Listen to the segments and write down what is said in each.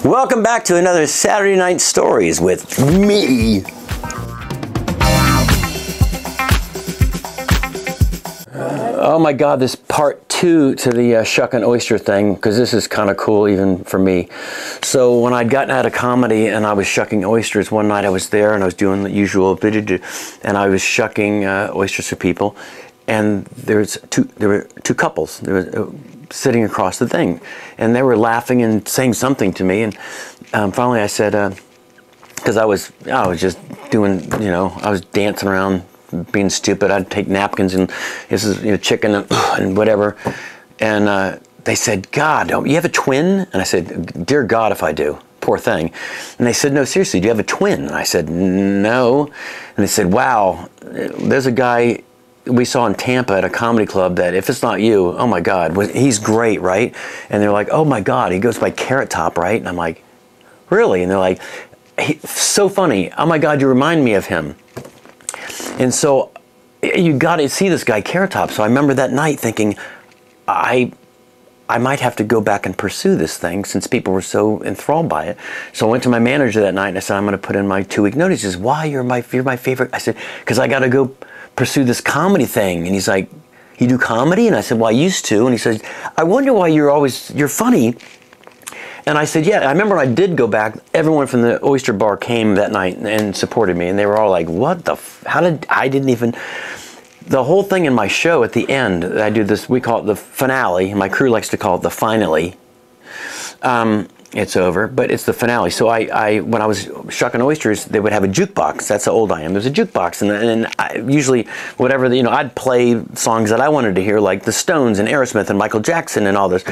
Welcome back to another Saturday Night Stories with me. Oh my God, this part 2 to the shuck and oyster thing, because this is kind of cool even for me. So when I'd gotten out of comedy and I was shucking oysters, one night I was there and I was doing the usual, and I was shucking oysters for people, and there were two couples. There was sitting across the thing, and they were laughing and saying something to me, and finally I said, because I was just doing, I was dancing around, being stupid. I'd take napkins and this is chicken and whatever, and they said, "God, you have a twin?" And I said, "Dear God, if I do." Poor thing. And they said, "No, seriously, do you have a twin?" And I said, "No." And they said, "Wow, there's a guy we saw in Tampa at a comedy club that if it's not you, oh my God, he's great, right?" And they're like, "Oh my God, he goes by Carrot Top, right?" And I'm like, "Really?" And they're like, "So funny. Oh my God, you remind me of him." And so you got to see this guy Carrot Top. So I remember that night thinking, I might have to go back and pursue this thing since people were so enthralled by it. So I went to my manager that night and I said, "I'm going to put in my 2-week notice." He says, "Why? You're my favorite." I said, "Because I got to go pursue this comedy thing." And he's like, "You do comedy?" And I said, "Well, I used to." And he says, "I wonder why you're funny." And I said, "Yeah." I remember when I did go back, everyone from the oyster bar came that night and supported me. And they were all like, "What the I didn't even..." The whole thing in my show at the end, I do this, we call it the finale. My crew likes to call it the finally. It's over, but it's the finale. So when I was shucking oysters, they would have a jukebox. That's how old I am. There's a jukebox, and I usually, whatever, I'd play songs that I wanted to hear, like the Stones and Aerosmith and Michael Jackson and all this.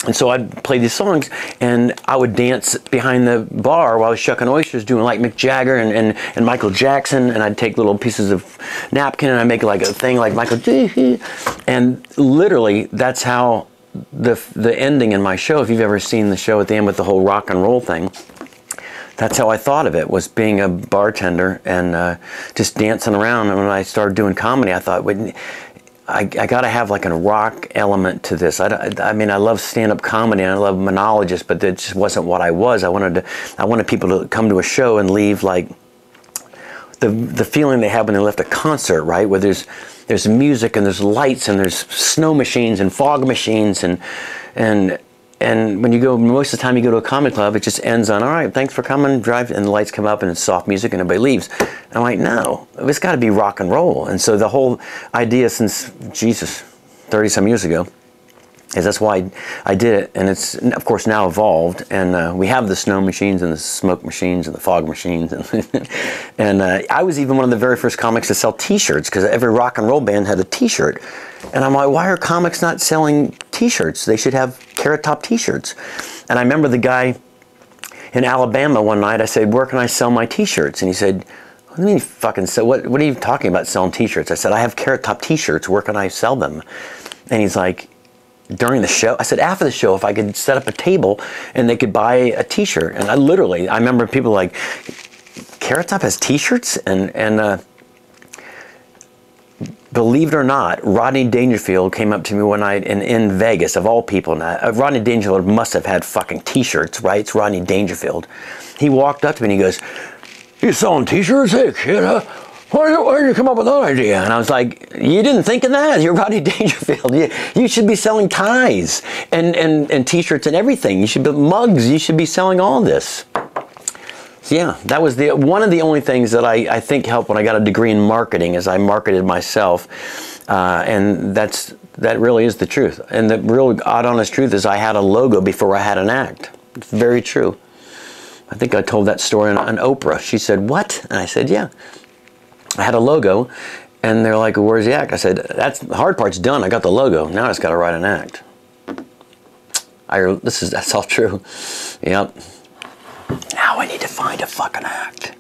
And so I'd play these songs, and I would dance behind the bar while I was shucking oysters, doing like Mick Jagger and Michael Jackson, and I'd take little pieces of napkin and I'd make like a thing like Michael Jackson. And literally, that's how the ending in my show, if you've ever seen the show at the end with the whole rock and roll thing, that's how I thought of it, was being a bartender and just dancing around. And when I started doing comedy, I thought, I got to have like a rock element to this. I mean, I love stand-up comedy and I love monologists, but that just wasn't what I was. I wanted people to come to a show and leave like the feeling they have when they left a concert, right? Where there's music and there's lights and there's snow machines and fog machines and when you go, most of the time you go to a comedy club, it just ends on, "All right, thanks for coming, drive," and the lights come up and it's soft music and everybody leaves. And I'm like, no, it's got to be rock and roll. And so the whole idea since, Jesus, 30-some years ago, is that's why I did it. And it's, of course, now evolved. And we have the snow machines and the smoke machines and the fog machines. And I was even one of the very first comics to sell T-shirts, because every rock and roll band had a T-shirt. And I'm like, why are comics not selling T-shirts? They should have Carrot Top T-shirts. And I remember the guy in Alabama one night, I said, "Where can I sell my T-shirts?" And he said, "What do you mean fucking sell? What are you talking about selling T-shirts?" I said, "I have Carrot Top T-shirts. Where can I sell them?" And he's like, "During the show?" I said, "After the show, if I could set up a table and they could buy a T-shirt." And I remember people like, "Carrot Top has T-shirts?" And believe it or not, Rodney Dangerfield came up to me one night in Vegas, of all people. Now, Rodney Dangerfield must have had fucking T-shirts, right? It's Rodney Dangerfield. He walked up to me and he goes, "You selling T-shirts? Hey, kid, why did you come up with that idea?" And I was like, "You didn't think of that? You're Rodney Dangerfield. You should be selling ties and T-shirts and everything. You should be mugs. You should be selling all this." So yeah, that was one of the only things that I think helped when I got a degree in marketing, is I marketed myself, and that really is the truth. And the real honest truth is I had a logo before I had an act. It's very true. I think I told that story on Oprah. She said, "What?" And I said, "Yeah. I had a logo," and they're like, "Where's the act?" I said, "The hard part's done. I got the logo. Now I just got to write an act." That's all true. Yep. Now I need to find a fucking act.